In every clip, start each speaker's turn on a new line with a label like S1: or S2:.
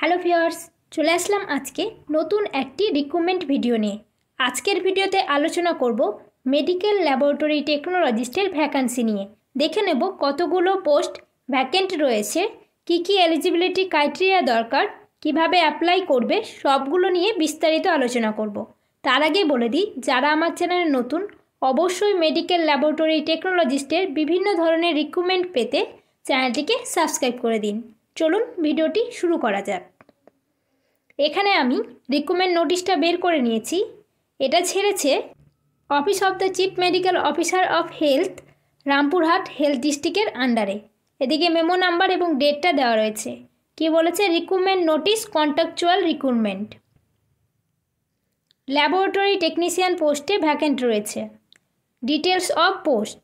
S1: Hello viewers, চলে আসলাম আজকে নতুন একটি রিক্রুটমেন্ট ভিডিও নিয়ে। আজকের ভিডিওতে আলোচনা করব মেডিকেল ল্যাবরেটরি টেকনোলজিস্টের ভ্যাকান্সি নিয়ে। দেখে নেব কতগুলো পোস্ট ভ্যাকেন্ট রয়েছে, কি এলিজিবিলিটি ক্রাইটেরিয়া দরকার, কিভাবে অ্যাপ্লাই করবে, সবগুলো নিয়ে বিস্তারিত আলোচনা করব। তার আগে বলে দিই, যারা আমার চ্যানেলে নতুন অবশ্যই মেডিকেল ল্যাবরেটরি টেকনোলজিস্টের বিভিন্ন ধরনের রিক্রুটমেন্ট পেতে চ্যানেলটিকে সাবস্ক্রাইব করে দিন। চলুন ভিডিওটি শুরু করা যাক। এখানে আমি রিক্রুটমেন্ট নোটিশটা বের করে নিয়েছি। এটা ছেড়েছে office of the chief medical officer of health, Rampurhat health ডিস্ট্রিক্টের আন্ডারে। এদিকে মেমো নাম্বার এবং ডেটটা দেওয়া রয়েছে। কি বলেছে? Recruitment notice, contractual recruitment. Laboratory technician পোস্টে ভ্যাকেন্ট রয়েছে। Details of post,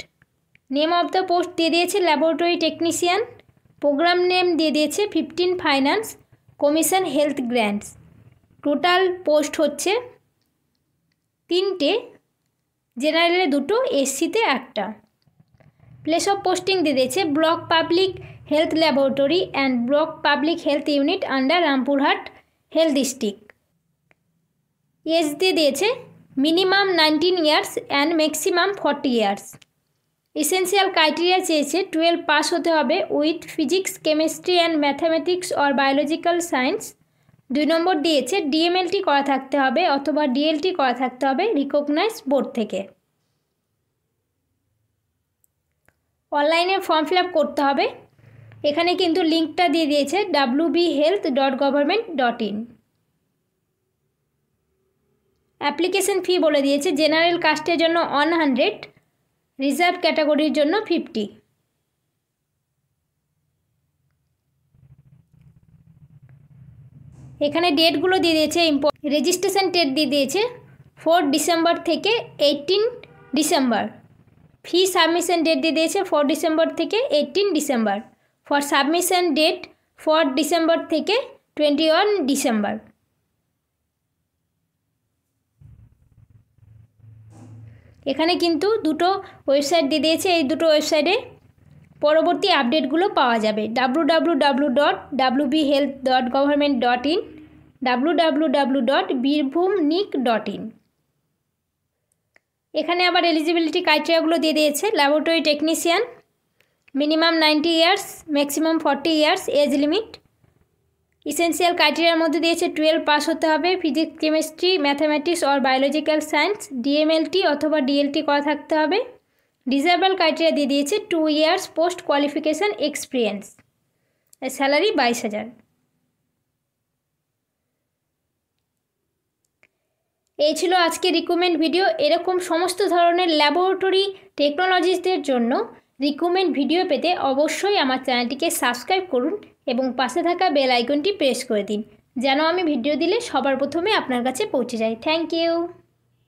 S1: name of the post দিয়ে দিয়েছে ল্যাবরেটরি টেকনিশিয়ান, প্রোগ্রাম নেম দিয়ে দিয়েছে 15 finance commission health grants. Total post হচ্ছে 3টে, জেনারেলে 2টো, এসসিতে 1টা। প্লেস অফ পোস্টিং দিয়ে দিয়েছে block public health laboratory and block public health unit under Rampurhat health district. Age দিয়ে দিয়েছে minimum 19 years and maximum 40 years. Essential criteria চেয়েছে 12 পাস হতে হবে with physics, chemistry and mathematics or biological science. 2 নম্বর দিয়েছে DMLT করা থাকতে হবে অথবা ডিএলটি করা থাকতে হবে রিকগনাইজ বোর্ড থেকে। অনলাইনে ফর্ম ফিল আপ করতে হবে। এখানে কিন্তু লিঙ্কটা দিয়ে দিয়েছে wbhealth.government.in। অ্যাপ্লিকেশন ফি বলে দিয়েছে জেনারেল কাস্টের জন্য 100, রিজার্ভ ক্যাটাগরির জন্য 50। এখানে ডেটগুলো দিয়ে দিয়েছে। রেজিস্ট্রেশন ডেট দিয়ে দিয়েছে 4 ডিসেম্বর থেকে 18 ডিসেম্বর। ফি সাবমিশন ডেট দিয়ে দিয়েছে 4 ডিসেম্বর থেকে 18 December. For submission date 4 December থেকে 21 ডিসেম্বর। এখানে কিন্তু 2টো ওয়েবসাইট দিয়ে দিয়েছে। এই 2টো ওয়েবসাইটে পরবর্তী আপডেটগুলো পাওয়া যাবে। www.wbhealth.government.in, www.birbhumnik.in। এখানে আবার এলিজিবিলিটি ক্রাইটেরিয়াগুলো দিয়ে দিয়েছে। Laboratory technician, minimum 90 years, maximum 40 years age limit. Essential ক্রাইটেরিয়ার মধ্যে দিয়েছে 12 পাস হতে হবে physics, chemistry, mathematics or biological science, DMLT অথবা ডিএলটি করা থাকতে হবে। ডিসেবল ক্রাইটেরিয়া দিয়ে দিয়েছে 2 years post qualification experience. Salary 22,000। এই ছিল আজকে রিক্রুটমেন্ট ভিডিও। এরকম সমস্ত ধরনের ল্যাবরেটরি টেকনোলজিস্টদের জন্য রিক্রুটমেন্ট ভিডিও পেতে অবশ্যই আমার চ্যানেলটিকে সাবস্ক্রাইব করুন এবং পাশে থাকা বেল আইকনটি প্রেস করে দিন, যেন আমি ভিডিও দিলে সবার প্রথমে আপনার কাছে পৌঁছে যায়। Thank you.